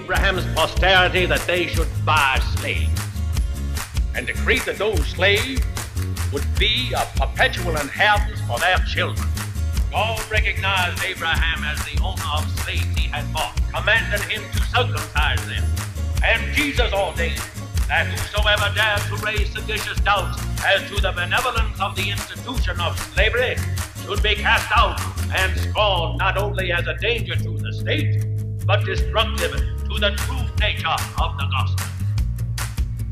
Abraham's posterity that they should buy slaves, and decreed that those slaves would be a perpetual inheritance for their children. God recognized Abraham as the owner of slaves he had bought, commanded him to circumcise them. And Jesus ordained that whosoever dared to raise seditious doubts as to the benevolence of the institution of slavery should be cast out and scorned not only as a danger to the state, but destructive to the true nature of the gospel.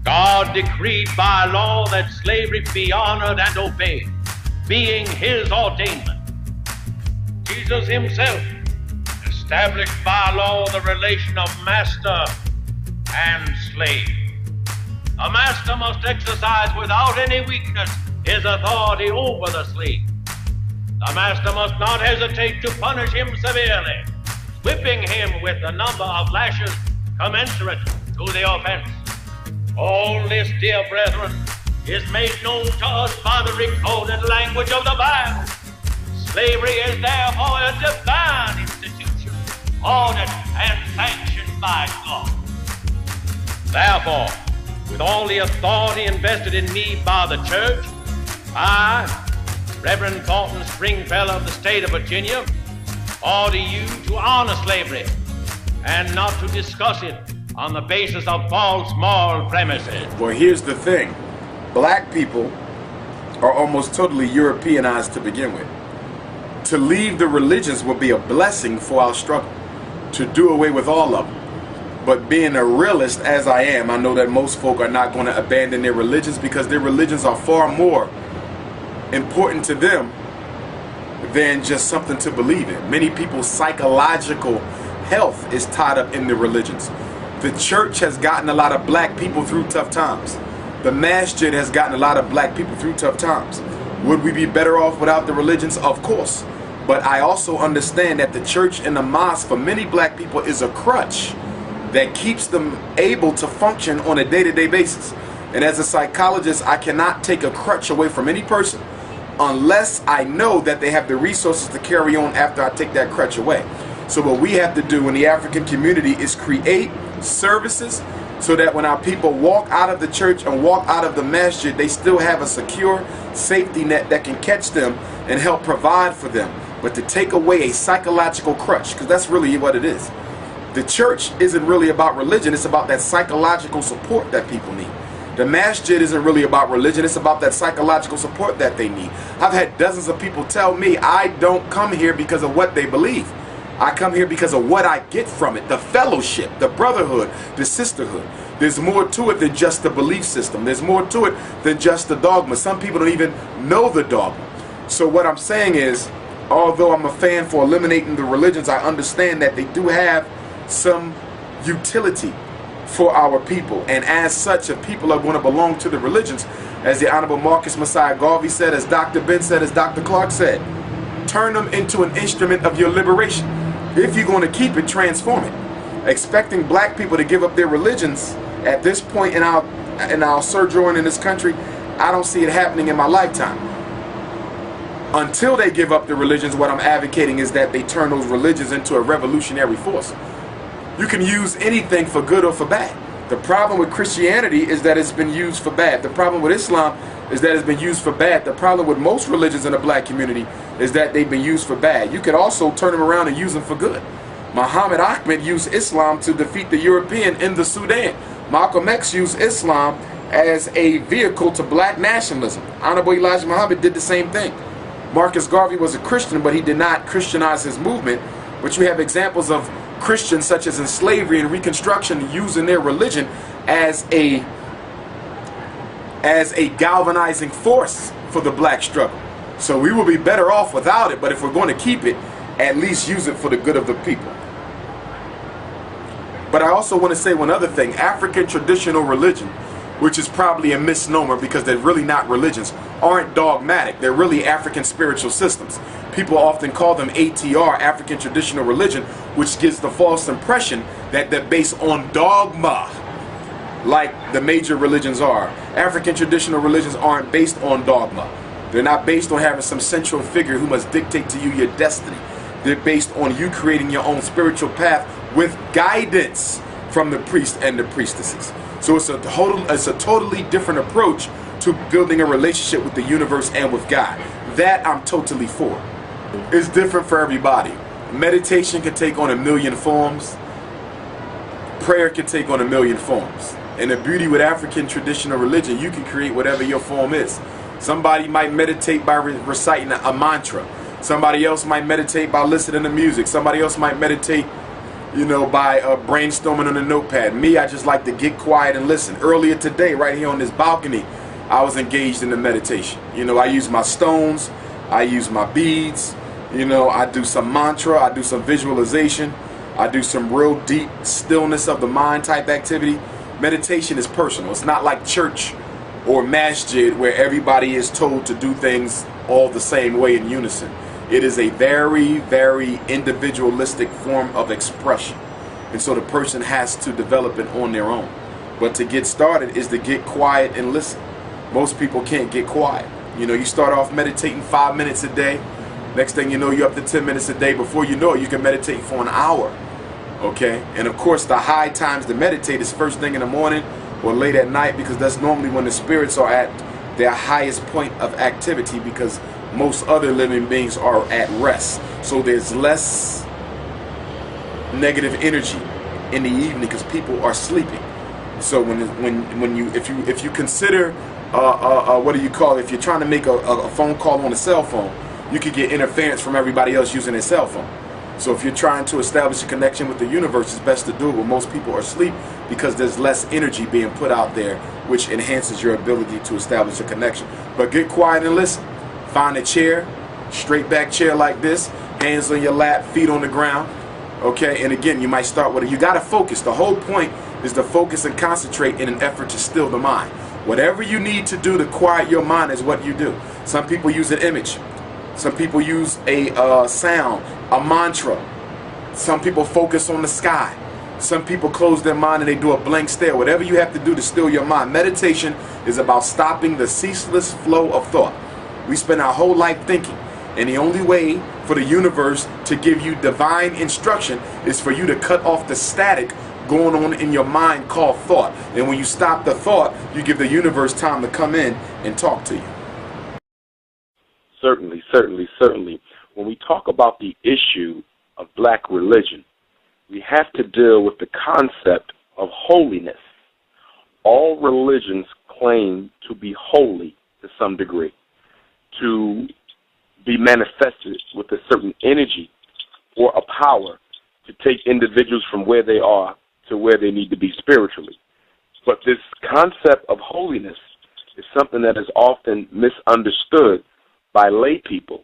God decreed by law that slavery be honored and obeyed, being his ordainment. Jesus himself established by law the relation of master and slave. A master must exercise without any weakness his authority over the slave. The master must not hesitate to punish him severely, whipping him with the number of lashes commensurate to the offense. All this, dear brethren, is made known to us by the recorded language of the Bible. Slavery is therefore a divine institution, ordered and sanctioned by God. Therefore, with all the authority invested in me by the church, I, Reverend Thornton Stringfellow of the state of Virginia, order you to honor slavery and not to discuss it on the basis of false moral premises. Well, here's the thing. Black people are almost totally Europeanized to begin with. To leave the religions would be a blessing for our struggle, to do away with all of them. But being a realist as I am, I know that most folk are not going to abandon their religions because their religions are far more important to them than just something to believe in. Many people's psychological health is tied up in their religions. The church has gotten a lot of black people through tough times. The masjid has gotten a lot of black people through tough times. Would we be better off without the religions? Of course. But I also understand that the church and the mosque for many black people is a crutch that keeps them able to function on a day-to-day basis. And as a psychologist, I cannot take a crutch away from any person unless I know that they have the resources to carry on after I take that crutch away. So what we have to do in the African community is create services so that when our people walk out of the church and walk out of the masjid, they still have a secure safety net that can catch them and help provide for them. But to take away a psychological crutch, because that's really what it is. The church isn't really about religion, it's about that psychological support that people need. The masjid isn't really about religion, it's about that psychological support that they need. I've had dozens of people tell me I don't come here because of what they believe. I come here because of what I get from it, the fellowship, the brotherhood, the sisterhood. There's more to it than just the belief system. There's more to it than just the dogma. Some people don't even know the dogma. So what I'm saying is, although I'm a fan for eliminating the religions, I understand that they do have some utility for our people. And as such, if people are going to belong to the religions, as the Honorable Marcus Messiah Garvey said, as Dr. Ben said, as Dr. Clark said, turn them into an instrument of your liberation. If you're going to keep it, transform it. Expecting black people to give up their religions at this point in our sojourn in this country, I don't see it happening in my lifetime. Until they give up the religions, what I'm advocating is that they turn those religions into a revolutionary force. You can use anything for good or for bad. The problem with Christianity is that it's been used for bad. The problem with Islam is that it's been used for bad. The problem with most religions in the black community is that they've been used for bad. You could also turn them around and use them for good. Muhammad Ahmed used Islam to defeat the European in the Sudan. Malcolm X used Islam as a vehicle to black nationalism. Honorable Elijah Muhammad did the same thing. Marcus Garvey was a Christian, but he did not Christianize his movement. But you have examples of Christians such as in slavery and Reconstruction using their religion as a galvanizing force for the black struggle. So we will be better off without it, but if we're going to keep it, at least use it for the good of the people. But I also want to say one other thing. African traditional religion, which is probably a misnomer because they're really not religions, aren't dogmatic. They're really African spiritual systems. People often call them ATR, African Traditional Religion, which gives the false impression that they're based on dogma, like the major religions are. African traditional religions aren't based on dogma. They're not based on having some central figure who must dictate to you your destiny. They're based on you creating your own spiritual path with guidance from the priests and the priestesses. So it's a totally different approach to building a relationship with the universe and with God. That I'm totally for. It's different for everybody. Meditation can take on a million forms. Prayer can take on a million forms. And the beauty with African traditional religion, you can create whatever your form is. Somebody might meditate by reciting a mantra. Somebody else might meditate by listening to music. Somebody else might meditate, by brainstorming on a notepad. Me, I just like to get quiet and listen. Earlier today, right here on this balcony, I was engaged in the meditation. I use my stones. I use my beads. I do some mantra. I do some visualization. I do some real deep stillness of the mind type activity. Meditation is personal. It's not like church or masjid where everybody is told to do things all the same way in unison. It is a very, very individualistic form of expression. And so the person has to develop it on their own. But to get started is to get quiet and listen. Most people can't get quiet. You start off meditating 5 minutes a day. Next thing you know, you're up to 10 minutes a day. Before you know it, you can meditate for an hour. Okay? And of course, the high times to meditate is first thing in the morning or late at night, because that's normally when the spirits are at their highest point of activity, because most other living beings are at rest. So there's less negative energy in the evening because people are sleeping. So if you consider what do you call it? If you're trying to make a phone call on a cell phone, you could get interference from everybody else using their cell phone. So if you're trying to establish a connection with the universe, it's best to do it when most people are asleep, because there's less energy being put out there, which enhances your ability to establish a connection. But get quiet and listen. Find a chair, straight back chair like this, hands on your lap, feet on the ground. Okay, and again, you might start with it. You got to focus. The whole point is to focus and concentrate in an effort to still the mind. Whatever you need to do to quiet your mind is what you do. Some people use an image. Some people use a sound, a mantra. Some people focus on the sky. Some people close their mind and they do a blank stare. Whatever you have to do to still your mind. Meditation is about stopping the ceaseless flow of thought. We spend our whole life thinking, and the only way for the universe to give you divine instruction is for you to cut off the static going on in your mind called thought. And when you stop the thought, you give the universe time to come in and talk to you. Certainly, certainly, certainly. When we talk about the issue of black religion, we have to deal with the concept of holiness. All religions claim to be holy to some degree, to be manifested with a certain energy or a power to take individuals from where they are to where they need to be spiritually. But this concept of holiness is something that is often misunderstood by lay people,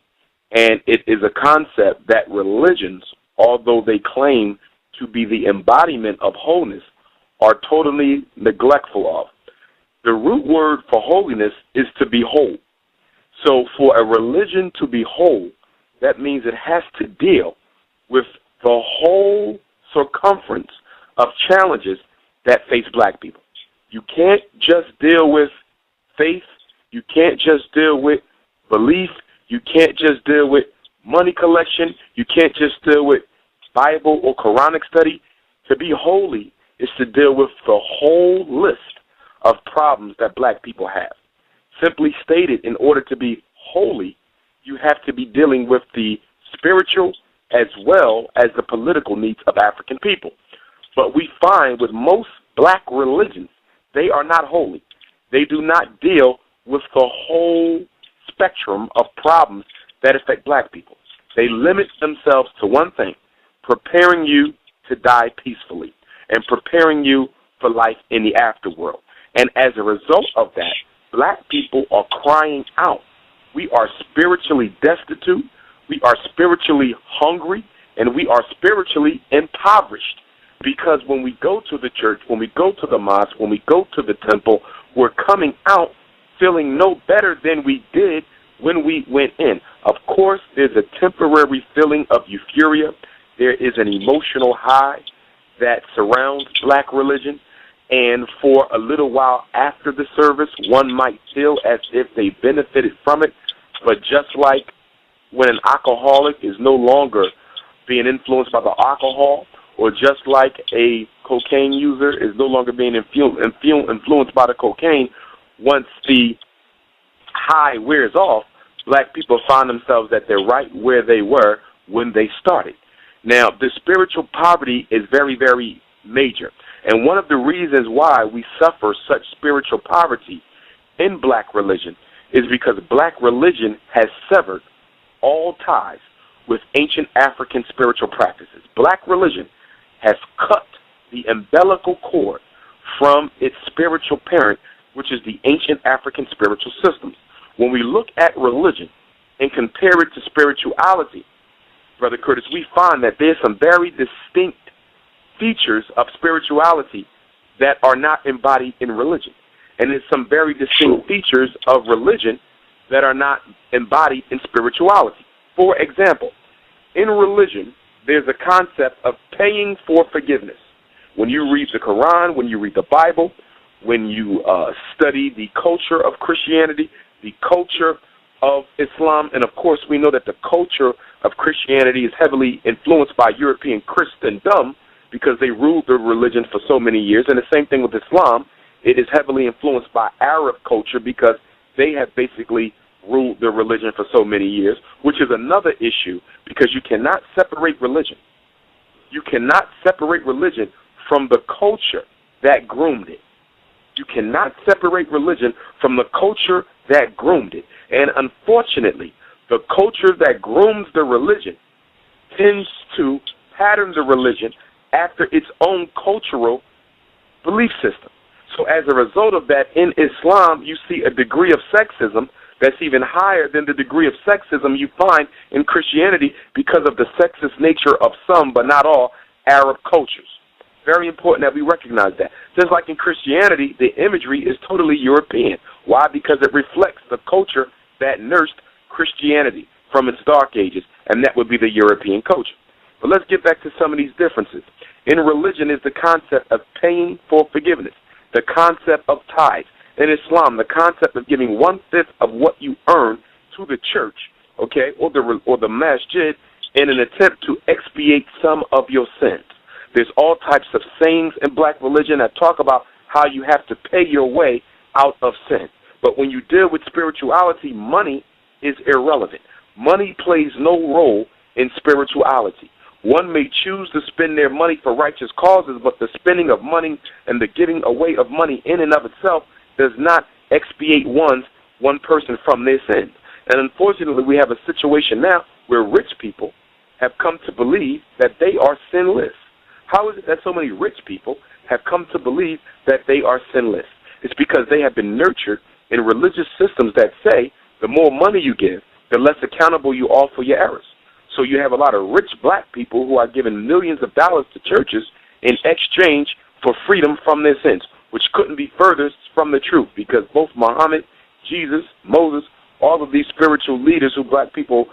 and it is a concept that religions, although they claim to be the embodiment of wholeness, are totally neglectful of. The root word for holiness is to be whole. So for a religion to be whole, that means it has to deal with the whole circumference of challenges that face black people. You can't just deal with faith. You can't just deal with belief. You can't just deal with money collection. You can't just deal with Bible or Quranic study. To be holy is to deal with the whole list of problems that black people have. Simply stated, in order to be holy, you have to be dealing with the spiritual as well as the political needs of African people. But we find with most black religions, they are not holy. They do not deal with the whole spectrum of problems that affect black people. They limit themselves to one thing: preparing you to die peacefully and preparing you for life in the afterworld. And as a result of that, black people are crying out. We are spiritually destitute, we are spiritually hungry, and we are spiritually impoverished. Because when we go to the church, when we go to the mosque, when we go to the temple, we're coming out feeling no better than we did when we went in. Of course, there's a temporary feeling of euphoria. There is an emotional high that surrounds black religion. And for a little while after the service, one might feel as if they benefited from it. But just like when an alcoholic is no longer being influenced by the alcohol, or just like a cocaine user is no longer being influenced by the cocaine, once the high wears off, black people find themselves that they're right where they were when they started. Now, the spiritual poverty is very, very major. And one of the reasons why we suffer such spiritual poverty in black religion is because black religion has severed all ties with ancient African spiritual practices. Black religion has cut the umbilical cord from its spiritual parent, which is the ancient African spiritual systems. When we look at religion and compare it to spirituality, Brother Curtis, we find that there's some very distinct features of spirituality that are not embodied in religion. And there's some very distinct features of religion that are not embodied in spirituality. For example, in religion, there's a concept of paying for forgiveness. When you read the Quran, when you read the Bible, when you study the culture of Christianity, the culture of Islam, and of course we know that the culture of Christianity is heavily influenced by European Christendom because they ruled the religion for so many years, and the same thing with Islam. It is heavily influenced by Arab culture because they have basically ruled the religion for so many years, which is another issue because you cannot separate religion. You cannot separate religion from the culture that groomed it. You cannot separate religion from the culture that groomed it. And unfortunately, the culture that grooms the religion tends to pattern the religion after its own cultural belief system. So as a result of that, in Islam, you see a degree of sexism that's even higher than the degree of sexism you find in Christianity because of the sexist nature of some, but not all, Arab cultures. Very important that we recognize that. Just like in Christianity, the imagery is totally European. Why? Because it reflects the culture that nursed Christianity from its dark ages, and that would be the European culture. But let's get back to some of these differences. In religion is the concept of paying for forgiveness, the concept of tithes. In Islam, the concept of giving 1/5 of what you earn to the church, okay, or the masjid, in an attempt to expiate some of your sins. There's all types of sayings in black religion that talk about how you have to pay your way out of sin. But when you deal with spirituality, money is irrelevant. Money plays no role in spirituality. One may choose to spend their money for righteous causes, but the spending of money and the giving away of money in and of itself does not expiate one person from their sins. And unfortunately, we have a situation now where rich people have come to believe that they are sinless. How is it that so many rich people have come to believe that they are sinless? It's because they have been nurtured in religious systems that say the more money you give, the less accountable you are for your errors. So you have a lot of rich black people who are giving millions of dollars to churches in exchange for freedom from their sins, which couldn't be furthest from the truth because both Muhammad, Jesus, Moses, all of these spiritual leaders who black people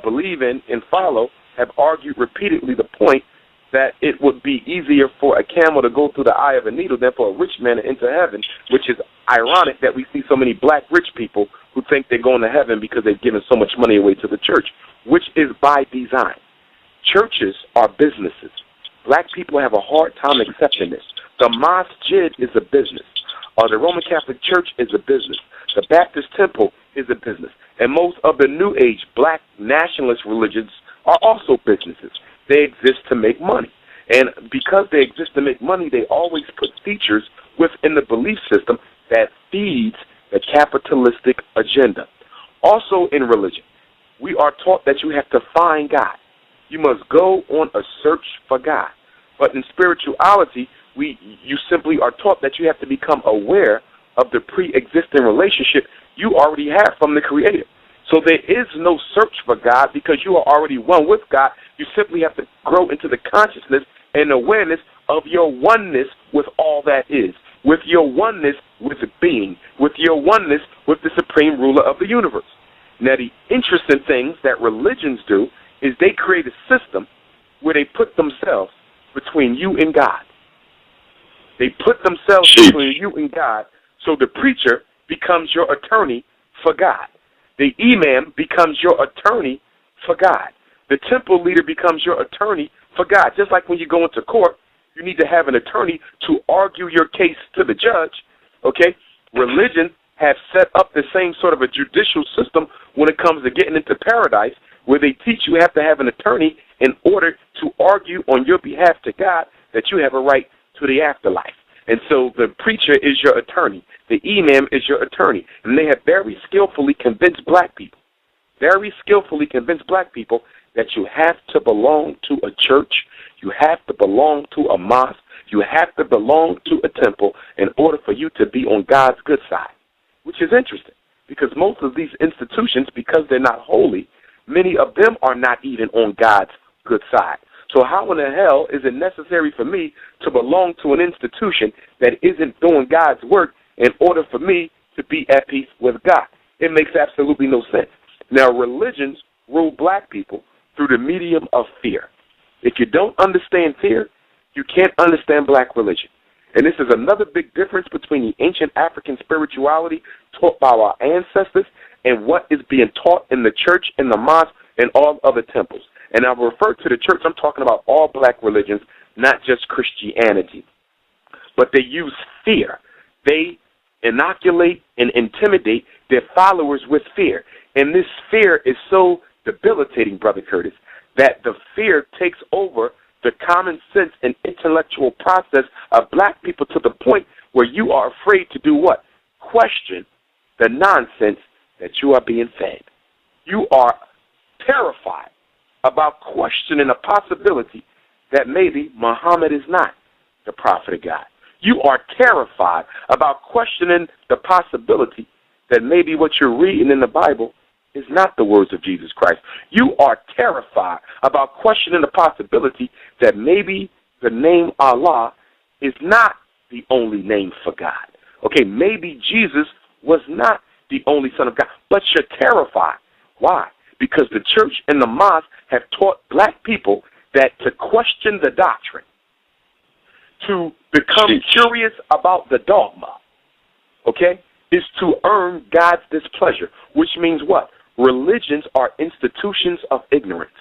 believe in and follow have argued repeatedly the point that it would be easier for a camel to go through the eye of a needle than for a rich man to enter heaven, which is ironic that we see so many black rich people who think they're going to heaven because they've given so much money away to the church, which is by design. Churches are businesses. Black people have a hard time accepting this. The masjid is a business. The Roman Catholic Church is a business. The Baptist Temple is a business. And most of the New Age black nationalist religions are also businesses. They exist to make money. And because they exist to make money, they always put features within the belief system that feeds the capitalistic agenda. Also in religion, we are taught that you have to find God. You must go on a search for God. But in spirituality, you simply are taught that you have to become aware of the pre-existing relationship you already have from the Creator. So there is no search for God because you are already one with God. You simply have to grow into the consciousness and awareness of your oneness with all that is, with your oneness with being, with your oneness with the supreme ruler of the universe. Now, the interesting things that religions do is they create a system where they put themselves between you and God. They put themselves between you and God, so the preacher becomes your attorney for God. The imam becomes your attorney for God. The temple leader becomes your attorney for God. Just like when you go into court, you need to have an attorney to argue your case to the judge, okay? Religion have set up the same sort of a judicial system when it comes to getting into paradise, where they teach you have to have an attorney in order to argue on your behalf to God that you have a right to the afterlife. And so the preacher is your attorney. The imam is your attorney. And they have very skillfully convinced black people that you have to belong to a church, you have to belong to a mosque, you have to belong to a temple in order for you to be on God's good side, which is interesting because most of these institutions, because they're not holy, many of them are not even on God's good side. So how in the hell is it necessary for me to belong to an institution that isn't doing God's work in order for me to be at peace with God? It makes absolutely no sense. Now, religions rule black people through the medium of fear. If you don't understand fear, you can't understand black religion. And this is another big difference between the ancient African spirituality taught by our ancestors and what is being taught in the church, in the mosque, and all other temples. And I refer to the church, I'm talking about all black religions, not just Christianity. But they use fear. They inoculate and intimidate their followers with fear. And this fear is so debilitating, Brother Curtis, that the fear takes over the common sense and intellectual process of black people to the point where you are afraid to do what? Question the nonsense that you are being fed. You are terrified about questioning the possibility that maybe Muhammad is not the prophet of God. You are terrified about questioning the possibility that maybe what you're reading in the Bible is not the words of Jesus Christ. You are terrified about questioning the possibility that maybe the name Allah is not the only name for God. Okay, maybe Jesus was not the only Son of God, but you're terrified. Why? Because the church and the mosque have taught black people that to question the doctrine, to become curious about the dogma, okay, is to earn God's displeasure, which means what? Religions are institutions of ignorance.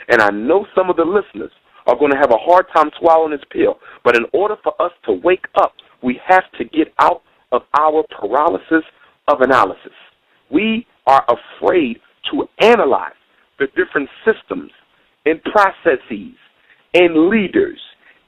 And I know some of the listeners are going to have a hard time swallowing this pill, but in order for us to wake up, we have to get out of our paralysis of analysis. We are afraid to analyze the different systems and processes and leaders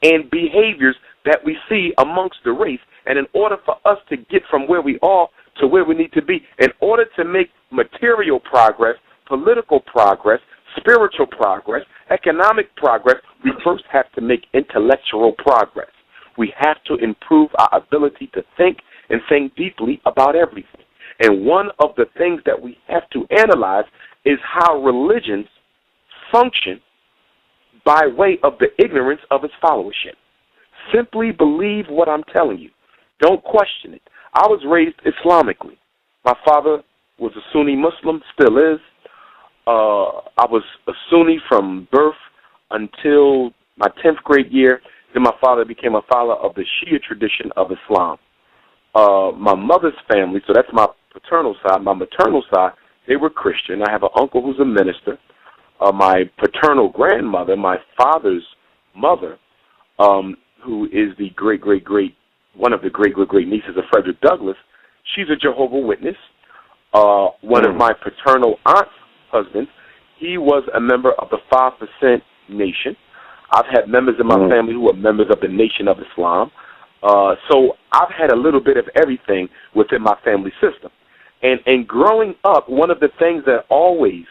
and behaviors that we see amongst the race. And in order for us to get from where we are to where we need to be, in order to make material progress, political progress, spiritual progress, economic progress, we first have to make intellectual progress. We have to improve our ability to think and think deeply about everything. And one of the things that we have to analyze is how religions function by way of the ignorance of its followership. Simply believe what I'm telling you. Don't question it. I was raised Islamically. My father was a Sunni Muslim, still is. I was a Sunni from birth until my 10th grade year. Then my father became a follower of the Shia tradition of Islam. My mother's family, so that's my paternal side. My maternal side, they were Christian. I have an uncle who's a minister. My paternal grandmother, my father's mother, who is the one of the great nieces of Frederick Douglass, she's a Jehovah's Witness. One of my paternal aunt's husbands, he was a member of the 5% Nation. I've had members of my family who are members of the Nation of Islam. So I've had a little bit of everything within my family system. And growing up, one of the things that always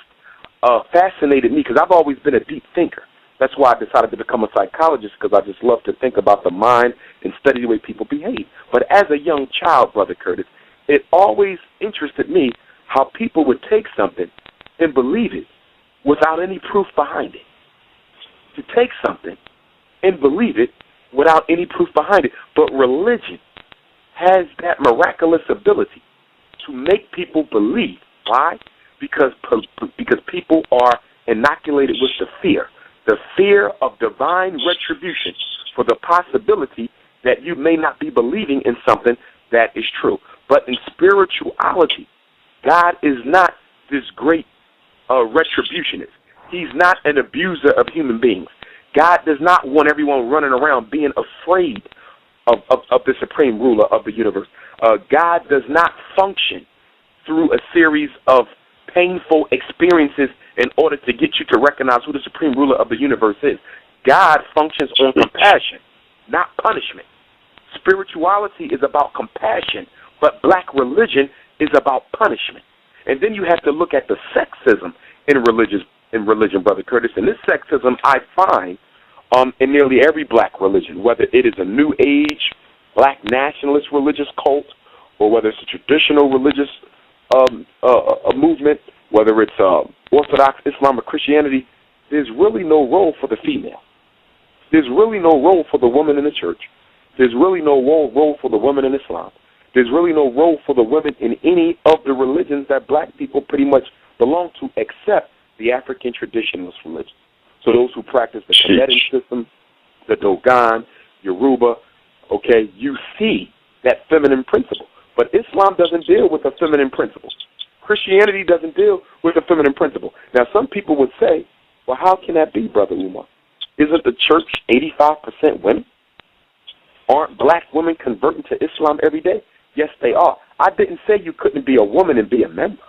fascinated me, because I've always been a deep thinker. That's why I decided to become a psychologist, because I just love to think about the mind and study the way people behave. But as a young child, Brother Curtis, it always interested me how people would take something and believe it without any proof behind it. To take something and believe it without any proof behind it. But religion has that miraculous ability to make people believe. Why? Because people are inoculated with the fear of divine retribution for the possibility that you may not be believing in something that is true. But in spirituality, God is not this great retributionist. He's not an abuser of human beings. God does not want everyone running around being afraid of the supreme ruler of the universe. God does not function through a series of painful experiences in order to get you to recognize who the supreme ruler of the universe is. God functions on compassion, not punishment. Spirituality is about compassion, but black religion is about punishment. And then you have to look at the sexism in religion, Brother Curtis. And this sexism I find in nearly every black religion, whether it is a new age black nationalist religious cult, or whether it's a traditional religious a movement, whether it's Orthodox Islam or Christianity. There's really no role for the female. There's really no role for the woman in the church. There's really no role for the woman in Islam. There's really no role for the women in any of the religions that black people pretty much belong to, except the African traditionalist religion. So those who practice the Kemetic system, the Dogon, Yoruba, okay, you see that feminine principle. But Islam doesn't deal with a feminine principle. Christianity doesn't deal with a feminine principle. Now, some people would say, well, how can that be, Brother Umar? Isn't the church 85% women? Aren't black women converting to Islam every day? Yes, they are. I didn't say you couldn't be a woman and be a member.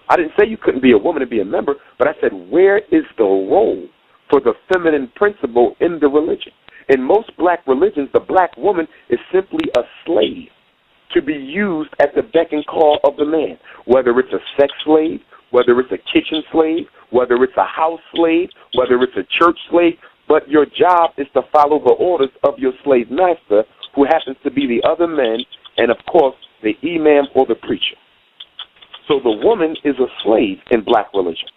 I didn't say you couldn't be a woman and be a member, but I said, where is the role for the feminine principle in the religion? In most black religions, the black woman is simply a slave to be used at the beck and call of the man, whether it's a sex slave, whether it's a kitchen slave, whether it's a house slave, whether it's a church slave, but your job is to follow the orders of your slave master, who happens to be the other men, and of course, the imam or the preacher. So the woman is a slave in black religion.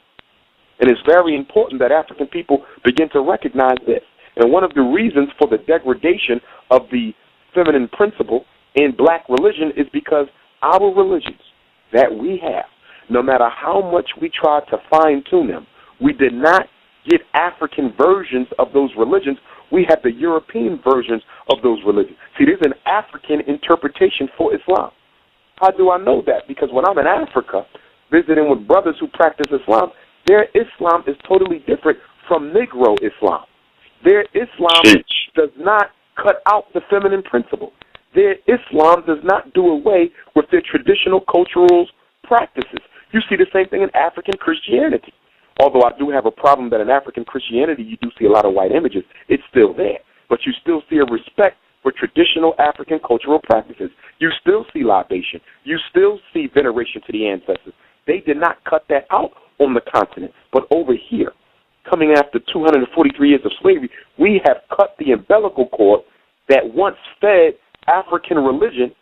And it's very important that African people begin to recognize this. And one of the reasons for the degradation of the feminine principle in black religion is because our religions that we have, no matter how much we try to fine-tune them, we did not get African versions of those religions. We have the European versions of those religions. See, there's an African interpretation for Islam. How do I know that? Because when I'm in Africa visiting with brothers who practice Islam, their Islam is totally different from Negro Islam. Their Islam does not cut out the feminine principle. Their Islam does not do away with their traditional cultural practices. You see the same thing in African Christianity. Although I do have a problem that in African Christianity you do see a lot of white images, it's still there. But you still see a respect for traditional African cultural practices. You still see libation. You still see veneration to the ancestors. They did not cut that out on the continent. But over here, coming after 243 years of slavery, we have cut the umbilical cord that once fed African religion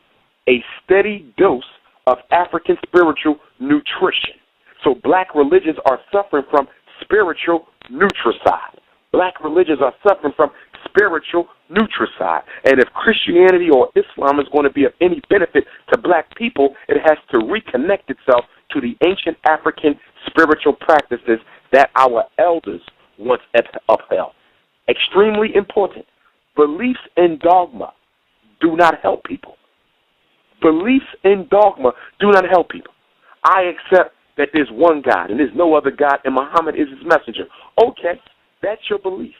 a steady dose of African spiritual nutrition. So black religions are suffering from spiritual nutricide. Black religions are suffering from spiritual nutricide. And if Christianity or Islam is going to be of any benefit to black people, it has to reconnect itself to the ancient African spiritual practices that our elders once upheld. Extremely important. Beliefs in dogma do not help people. Beliefs in dogma do not help people. I accept that there's one God and there's no other God and Muhammad is his messenger. Okay, that's your belief.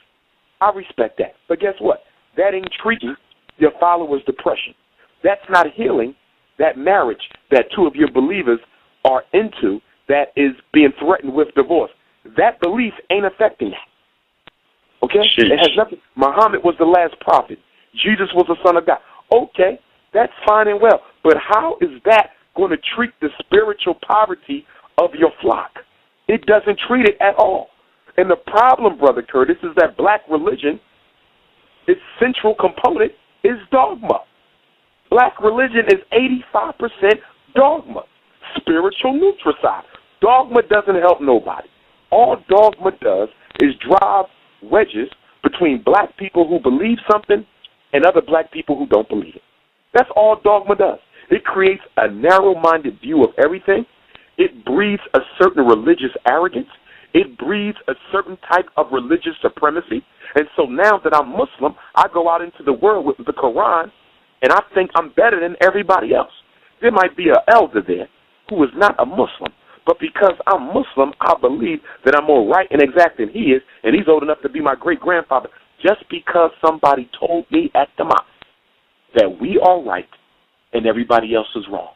I respect that. But guess what? That ain't treating your followers' depression. That's not healing that marriage that two of your believers are into that is being threatened with divorce. That belief ain't affecting that. Okay? It has nothing. Muhammad was the last prophet. Jesus was the Son of God. Okay, that's fine and well. But how is that going to treat the spiritual poverty of your flock? It doesn't treat it at all. And the problem, Brother Curtis, is that black religion, its central component is dogma. Black religion is 85% dogma, spiritual nutricide. Dogma doesn't help nobody. All dogma does is drive wedges between black people who believe something and other black people who don't believe it. That's all dogma does. It creates a narrow-minded view of everything. It breeds a certain religious arrogance. It breeds a certain type of religious supremacy. And so now that I'm Muslim, I go out into the world with the Quran, and I think I'm better than everybody else. There might be an elder there who is not a Muslim, but because I'm Muslim, I believe that I'm more right and exact than he is, and he's old enough to be my great-grandfather. Just because somebody told me at the mosque that we are right and everybody else is wrong.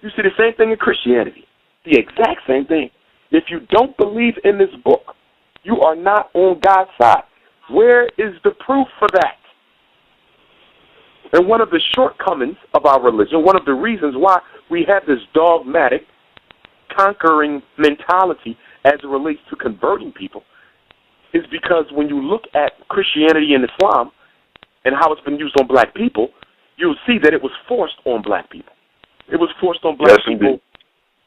You see the same thing in Christianity, the exact same thing. If you don't believe in this book, you are not on God's side. Where is the proof for that? And one of the shortcomings of our religion, one of the reasons why we have this dogmatic, conquering mentality as it relates to converting people, is because when you look at Christianity and Islam and how it's been used on black people, you'll see that it was forced on black people. It was forced on black people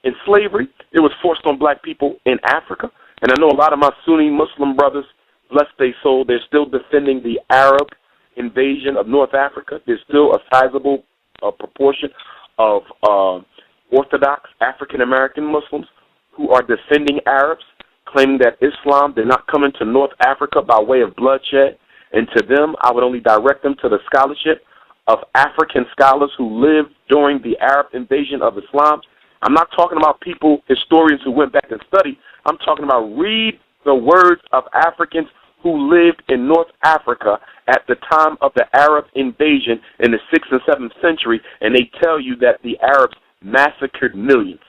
in slavery. It was forced on black people in Africa. And I know a lot of my Sunni Muslim brothers, bless their soul, they're still defending the Arab invasion of North Africa. There's still a sizable proportion of Orthodox African-American Muslims who are defending Arabs, claiming that Islam did not come into North Africa by way of bloodshed. And to them, I would only direct them to the scholarship of African scholars who lived during the Arab invasion of Islam. I'm not talking about people, historians who went back and studied. I'm talking about read the words of Africans who lived in North Africa at the time of the Arab invasion in the 6th and 7th century, and they tell you that the Arabs massacred millions,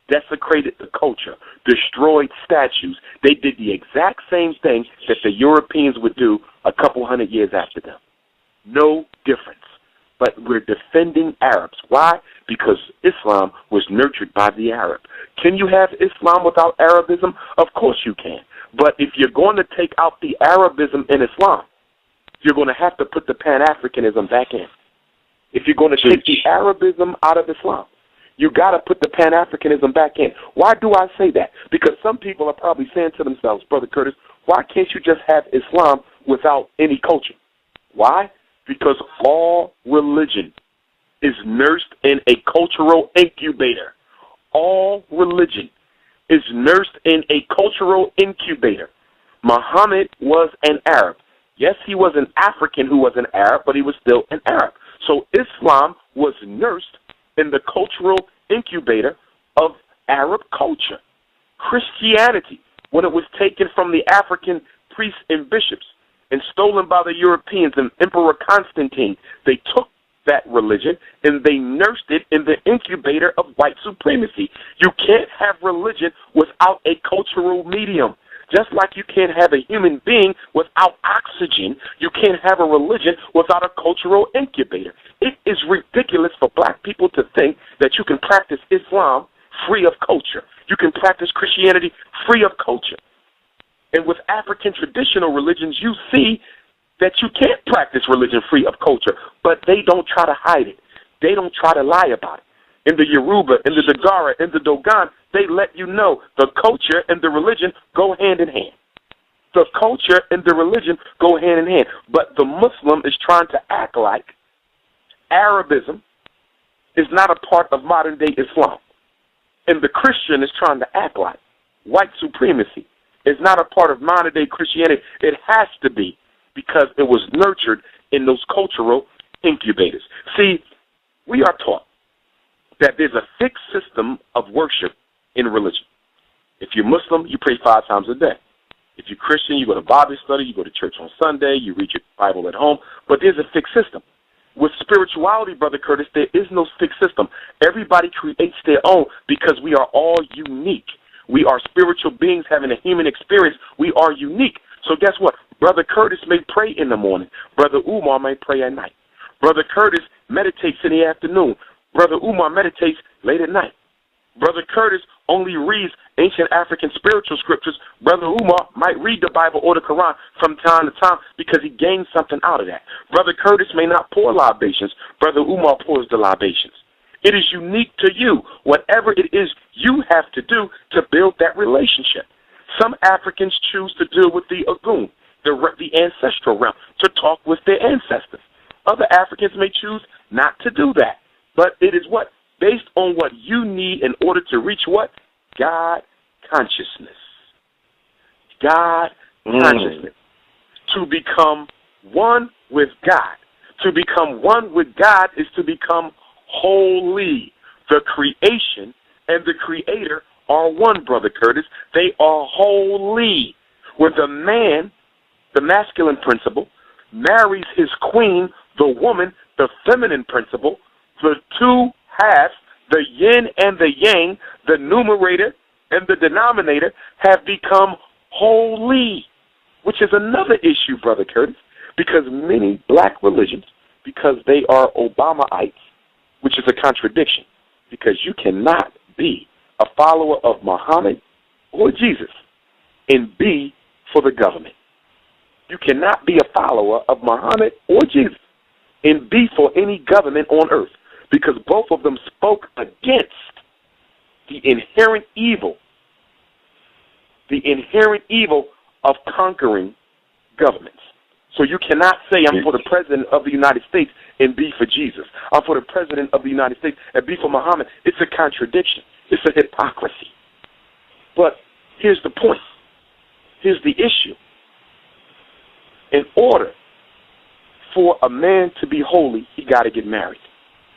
desecrated the culture, destroyed statues. They did the exact same thing that the Europeans would do a couple hundred years after them. No difference. But we're defending Arabs. Why? Because Islam was nurtured by the Arab. Can you have Islam without Arabism? Of course you can. But if you're going to take out the Arabism in Islam, you're going to have to put the Pan-Africanism back in. If you're going to take the Arabism out of Islam, you got to put the Pan-Africanism back in. Why do I say that? Because some people are probably saying to themselves, Brother Curtis, why can't you just have Islam without any culture? Why? Because all religion is nursed in a cultural incubator. All religion is nursed in a cultural incubator. Muhammad was an Arab. Yes, he was an African who was an Arab, but he was still an Arab. So Islam was nursed in the cultural incubator of Arab culture. Christianity, when it was taken from the African priests and bishops and stolen by the Europeans and Emperor Constantine, they took that religion and they nursed it in the incubator of white supremacy. You can't have religion without a cultural medium. Just like you can't have a human being without oxygen, you can't have a religion without a cultural incubator. It is ridiculous for black people to think that you can practice Islam free of culture. You can practice Christianity free of culture. And with African traditional religions, you see that you can't practice religion free of culture, but they don't try to hide it. They don't try to lie about it. In the Yoruba, in the Dagara, in the Dogon, they let you know the culture and the religion go hand in hand. The culture and the religion go hand in hand. But the Muslim is trying to act like Arabism is not a part of modern-day Islam. And the Christian is trying to act like white supremacy is not a part of modern-day Christianity. It has to be, because it was nurtured in those cultural incubators. See, we are taught that there's a fixed system of worship in religion. If you're Muslim, you pray 5 times a day. If you're Christian, you go to Bible study, you go to church on Sunday, you read your Bible at home, but there's a fixed system. With spirituality, Brother Curtis, there is no fixed system. Everybody creates their own because we are all unique. We are spiritual beings having a human experience. We are unique. So guess what? Brother Curtis may pray in the morning. Brother Umar may pray at night. Brother Curtis meditates in the afternoon. Brother Umar meditates late at night. Brother Curtis only reads ancient African spiritual scriptures. Brother Umar might read the Bible or the Quran from time to time because he gains something out of that. Brother Curtis may not pour libations. Brother Umar pours the libations. It is unique to you, whatever it is you have to do to build that relationship. Some Africans choose to deal with the Ogun, the ancestral realm, to talk with their ancestors. Other Africans may choose not to do that. But it is what? Based on what you need in order to reach what? God consciousness. God consciousness. To become one with God. To become one with God is to become holy. The creation and the creator are one, Brother Curtis. They are holy. Where the man, the masculine principle, marries his queen, the woman, the feminine principle, the two halves, the yin and the yang, the numerator and the denominator, have become holy, which is another issue, Brother Curtis, because many black religions, because they are Obamaites, which is a contradiction, because you cannot be a follower of Muhammad or Jesus and be for the government. You cannot be a follower of Muhammad or Jesus and be for any government on earth, because both of them spoke against the inherent evil of conquering governments. So you cannot say, I'm for the President of the United States and be for Jesus. I'm for the President of the United States and be for Muhammad. It's a contradiction. It's a hypocrisy. But here's the point. Here's the issue. In order for a man to be holy, he got to get married.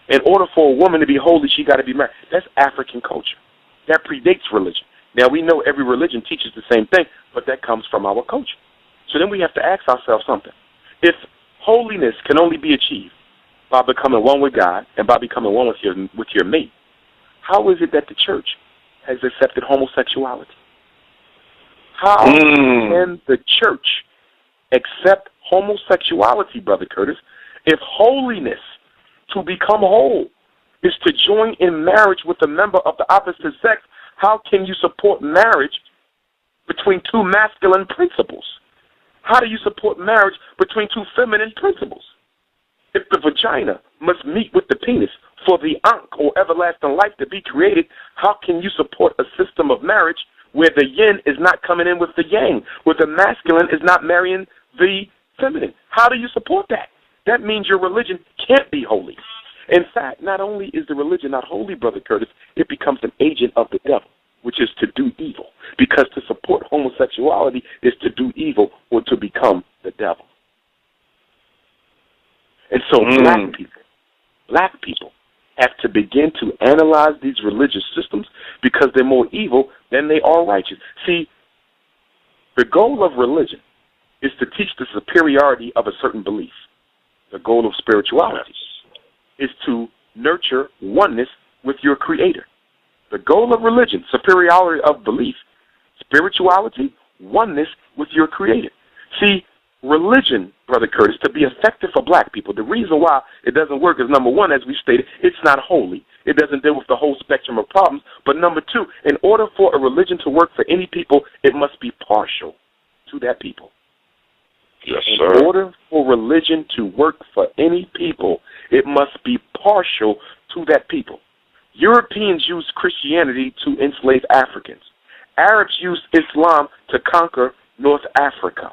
In order for a woman to be holy, she got to be married. That's African culture. That predates religion. Now, we know every religion teaches the same thing, but that comes from our culture. So then we have to ask ourselves something. If holiness can only be achieved by becoming one with God and by becoming one with your mate, how is it that the church has accepted homosexuality? How can the church accept homosexuality, Brother Curtis, if holiness, to become whole, is to join in marriage with a member of the opposite sex? How can you support marriage between two masculine principles? How do you support marriage between two feminine principles? If the vagina must meet with the penis for the ankh or everlasting life to be created, how can you support a system of marriage where the yin is not coming in with the yang, where the masculine is not marrying the feminine? How do you support that? That means your religion can't be holy. In fact, not only is the religion not holy, Brother Curtis, it becomes an agent of the devil, which is to do evil. Because to support homosexuality is to do evil or to become the devil. And so black people have to begin to analyze these religious systems because they're more evil than they are righteous. See, the goal of religion is to teach the superiority of a certain belief. The goal of spirituality is to nurture oneness with your Creator. The goal of religion, superiority of belief, spirituality, oneness with your Creator. See, religion, Brother Curtis, to be effective for black people, the reason why it doesn't work is, number one, as we stated, it's not holy. It doesn't deal with the whole spectrum of problems. But number two, in order for a religion to work for any people, it must be partial to that people. Yes, sir. In order for religion to work for any people, it must be partial to that people. Europeans used Christianity to enslave Africans. Arabs used Islam to conquer North Africa.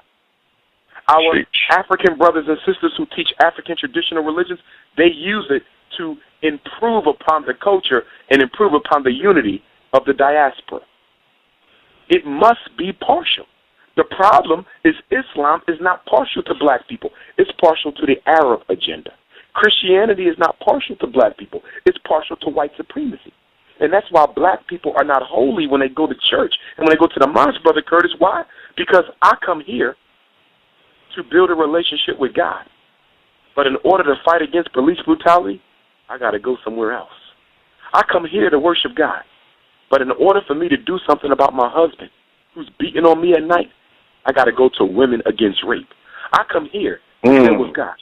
Our African brothers and sisters who teach African traditional religions, they use it to improve upon the culture and improve upon the unity of the diaspora. It must be partial. The problem is Islam is not partial to black people. It's partial to the Arab agenda. Christianity is not partial to black people. It's partial to white supremacy. And that's why black people are not holy when they go to church and when they go to the mosque, Brother Curtis. Why? Because I come here to build a relationship with God. But in order to fight against police brutality, I got to go somewhere else. I come here to worship God. But in order for me to do something about my husband who's beating on me at night, I got to go to Women Against Rape. I come here to deal with God.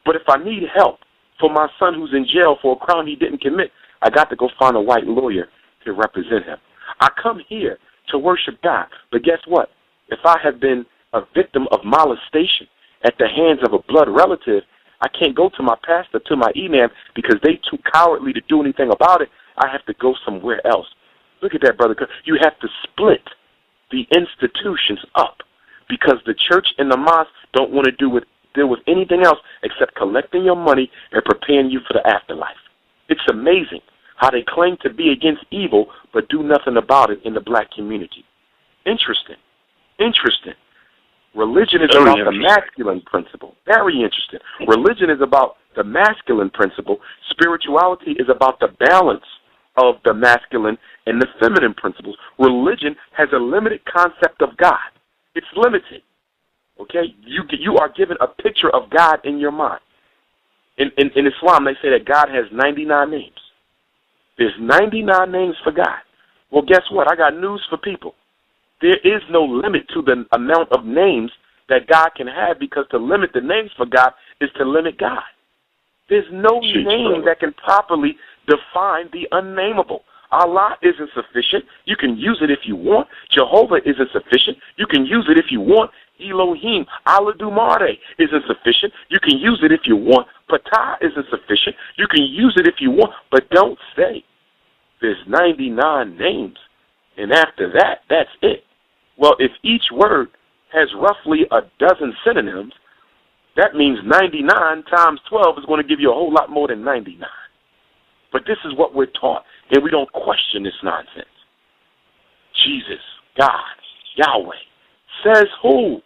But if I need help for my son who's in jail for a crime he didn't commit, I got to go find a white lawyer to represent him. I come here to worship God. But guess what? If I have been a victim of molestation at the hands of a blood relative, I can't go to my pastor, to my imam, because they too cowardly to do anything about it. I have to go somewhere else. Look at that, brother. You have to split the institutions up because the church and the mosque don't want to deal with anything else except collecting your money and preparing you for the afterlife. It's amazing how they claim to be against evil but do nothing about it in the black community. Interesting. Religion is about the masculine principle. Very interesting. Religion is about the masculine principle. Spirituality is about the balance of the masculine and the feminine principles. Religion has a limited concept of God. It's limited. Okay? You are given a picture of God in your mind. In Islam, they say that God has 99 names. There's 99 names for God. Well, guess what? I got news for people. There is no limit to the amount of names that God can have, because to limit the names for God is to limit God. There's no name that can properly define the unnameable. Allah isn't sufficient. You can use it if you want. Jehovah isn't sufficient. You can use it if you want. Elohim, Aladumare isn't sufficient. You can use it if you want. Ptah isn't sufficient. You can use it if you want, but don't say there's 99 names, and after that, that's it. Well, if each word has roughly a dozen synonyms, that means 99 times 12 is going to give you a whole lot more than 99. But this is what we're taught, and we don't question this nonsense. Jesus, God, Yahweh. Says who?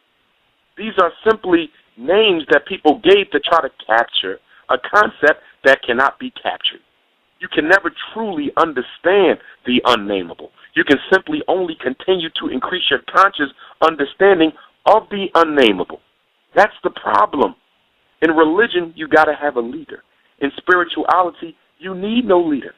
These are simply names that people gave to try to capture a concept that cannot be captured. You can never truly understand the unnameable. You can simply only continue to increase your conscious understanding of the unnameable. That's the problem. In religion, you got to have a leader. In spirituality, you need no leader.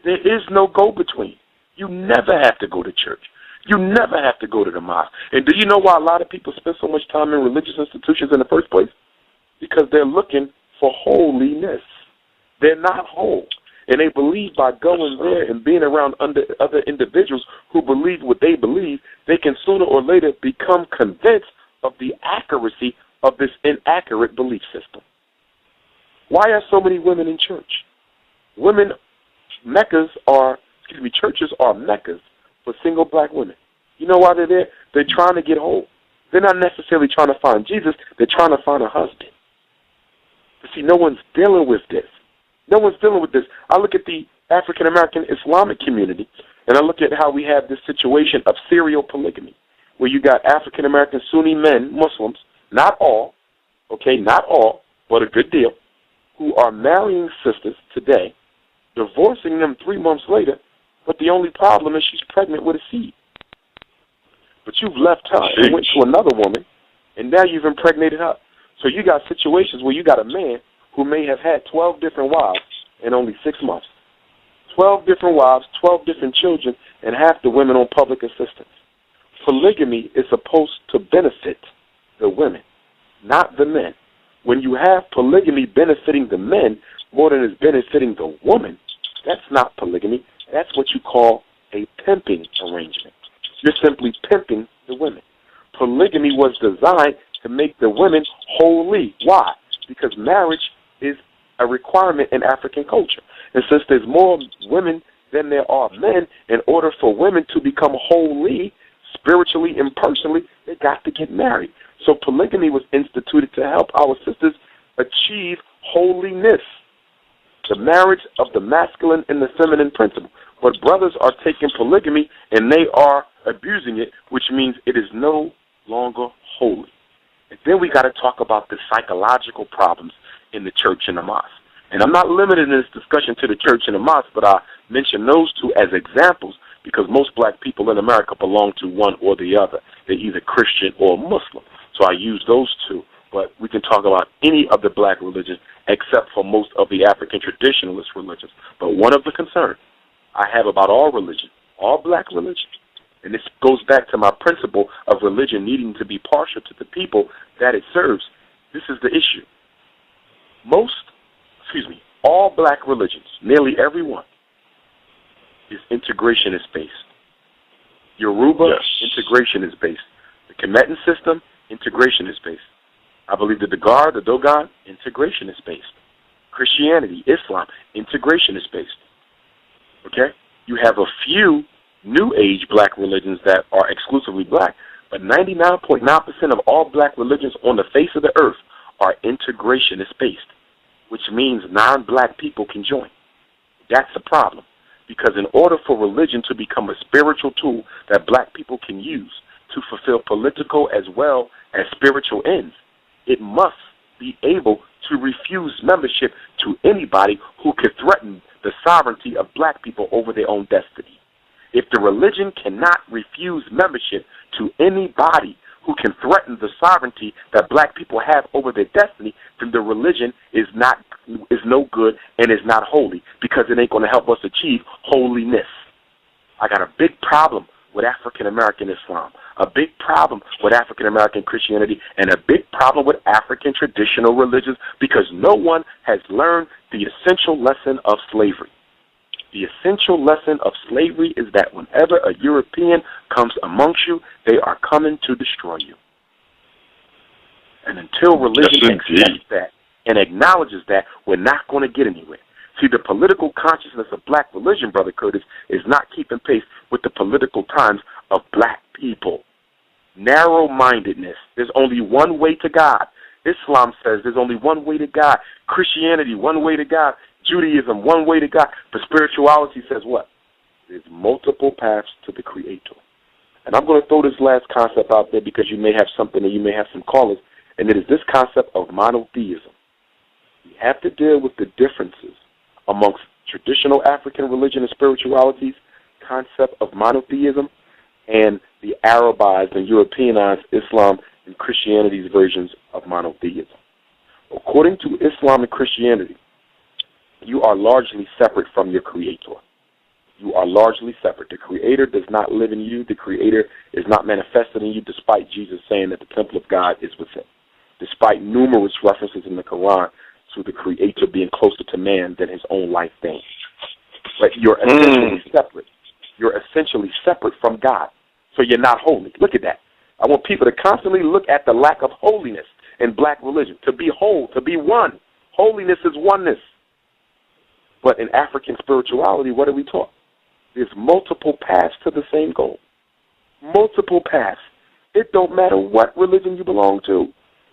There is no go-between. You never have to go to church. You never have to go to the mosque. And do you know why a lot of people spend so much time in religious institutions in the first place? Because they're looking for holiness. They're not whole. And they believe by going there and being around other individuals who believe what they believe, they can sooner or later become convinced of the accuracy of this inaccurate belief system. Why are so many women in church? Churches are meccas for single black women. You know why they're there? They're trying to get whole. They're not necessarily trying to find Jesus. They're trying to find a husband. But see, no one's dealing with this. No one's dealing with this. I look at the African-American Islamic community, and I look at how we have this situation of serial polygamy, where you got African-American Sunni men, Muslims, not all, but a good deal, who are marrying sisters today, divorcing them 3 months later, but the only problem is she's pregnant with a seed. But you've left her and went to another woman, and now you've impregnated her. So you got situations where you got a man who may have had 12 different wives in only 6 months. 12 different wives, 12 different children, and half the women on public assistance. Polygamy is supposed to benefit the women, not the men. When you have polygamy benefiting the men more than it's benefiting the woman, that's not polygamy. That's what you call a pimping arrangement. You're simply pimping the women. Polygamy was designed to make the women holy. Why? Because marriage is a requirement in African culture. And since there's more women than there are men, in order for women to become holy, spiritually and personally, they got to get married. So polygamy was instituted to help our sisters achieve holiness, the marriage of the masculine and the feminine principle. But brothers are taking polygamy and they are abusing it, which means it is no longer holy. And then we got to talk about the psychological problems in the church and the mosque. And I'm not limiting this discussion to the church and the mosque, but I mention those two as examples because most black people in America belong to one or the other. They're either Christian or Muslim. So I use those two. But we can talk about any of the black religions except for most of the African traditionalist religions. But one of the concerns I have about all religion, all black religion, and this goes back to my principle of religion needing to be partial to the people that it serves. This is the issue. All black religions, nearly every one, is integrationist based. Yoruba, integrationist based. The Kemetan system, integrationist based. I believe the Dogon, integrationist based. Christianity, Islam, integrationist based. Okay? You have a few New Age black religions that are exclusively black, but 99.9% of all black religions on the face of the earth are integrationist based, which means non-black people can join. That's the problem. Because in order for religion to become a spiritual tool that black people can use to fulfill political as well as spiritual ends, it must be able to refuse membership to anybody who could threaten the sovereignty of black people over their own destiny. If the religion cannot refuse membership to anybody who can threaten the sovereignty that black people have over their destiny, then the religion is no good and is not holy, because it ain't going to help us achieve holiness. I got a big problem with African American Islam, a big problem with African American Christianity, and a big problem with African traditional religions, because no one has learned the essential lesson of slavery. The essential lesson of slavery is that whenever a European comes amongst you, they are coming to destroy you. And until religion accepts that and acknowledges that, we're not going to get anywhere. See, the political consciousness of black religion, Brother Curtis, is not keeping pace with the political times of black people. Narrow-mindedness. There's only one way to God. Islam says there's only one way to God. Christianity, one way to God. Judaism, one way to God. But spirituality says what? There's multiple paths to the Creator. And I'm going to throw this last concept out there because you may have something or you may have some callers, and it is this concept of monotheism. We have to deal with the differences amongst traditional African religion and spiritualities, concept of monotheism, and the Arabized and Europeanized Islam and Christianity's versions of monotheism. According to Islam and Christianity, you are largely separate from your Creator. You are largely separate. The Creator does not live in you. The Creator is not manifested in you, despite Jesus saying that the temple of God is within. Despite numerous references in the Quran to the Creator being closer to man than his own life being. But you're essentially separate. You're essentially separate from God. So you're not holy. Look at that. I want people to constantly look at the lack of holiness in black religion. To be whole, to be one. Holiness is oneness. But in African spirituality, what are we taught? There's multiple paths to the same goal. Multiple paths. It don't matter what religion you belong to.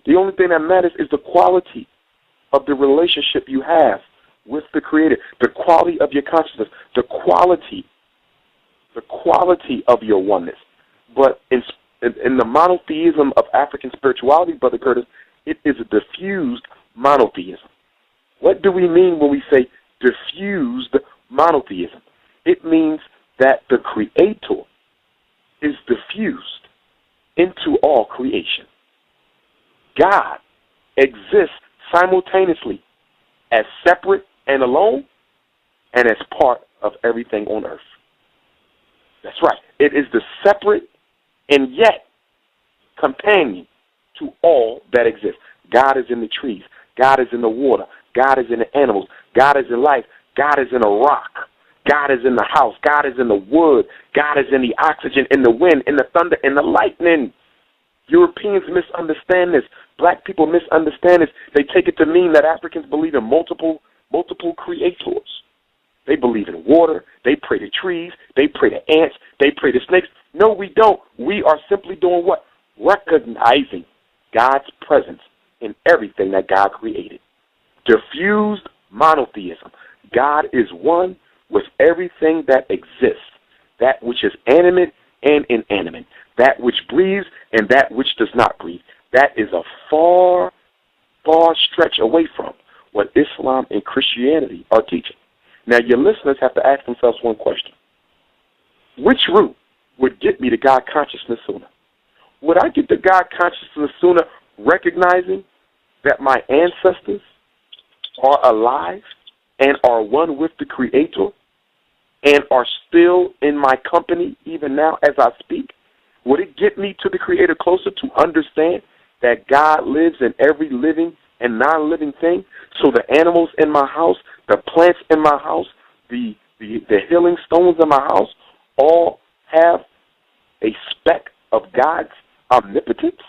The only thing that matters is the quality of the relationship you have with the Creator, the quality of your consciousness, the quality of your oneness. But in the monotheism of African spirituality, Brother Curtis, it is a diffused monotheism. What do we mean when we say diffused monotheism? It means that the Creator is diffused into all creation. God exists simultaneously as separate and alone and as part of everything on earth. That's right. It is the separate and yet companion to all that exists. God is in the trees. God is in the water. God is in the animals. God is in life. God is in a rock. God is in the house. God is in the wood. God is in the oxygen, in the wind, in the thunder, in the lightning. Europeans misunderstand this. Black people misunderstand this. They take it to mean that Africans believe in multiple creators. They believe in water. They pray to trees. They pray to ants. They pray to snakes. No, we don't. We are simply doing what? Recognizing God's presence in everything that God created. Diffused monotheism. God is one with everything that exists, that which is animate and inanimate, that which breathes and that which does not breathe. That is a far, far stretch away from what Islam and Christianity are teaching. Now, your listeners have to ask themselves one question. Which route would get me to God consciousness sooner? Would I get to God consciousness sooner recognizing that my ancestors are alive and are one with the Creator and are still in my company even now as I speak? Would it get me to the Creator closer to understand that God lives in every living and non-living thing? So the animals in my house, the plants in my house, the healing stones in my house all have a speck of God's omnipotence?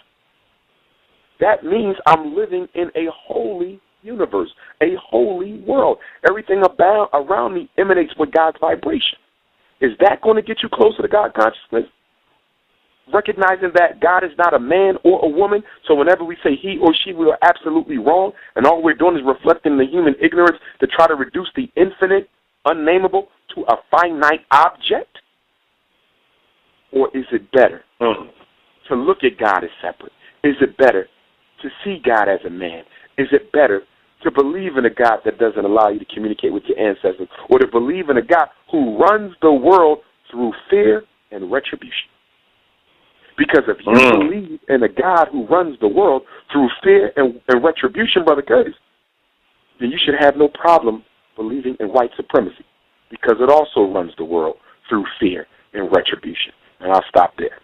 That means I'm living in a holy universe, a holy world. Everything around me emanates with God's vibration. Is that going to get you closer to God consciousness? Recognizing that God is not a man or a woman, so whenever we say he or she, we are absolutely wrong, and all we're doing is reflecting the human ignorance to try to reduce the infinite, unnameable, to a finite object? Or is it better to look at God as separate? Is it better to see God as a man? Is it better to believe in a God that doesn't allow you to communicate with your ancestors, or to believe in a God who runs the world through fear and retribution. Because if you believe in a God who runs the world through fear and retribution, Brother Curtis, then you should have no problem believing in white supremacy, because it also runs the world through fear and retribution. And I'll stop there.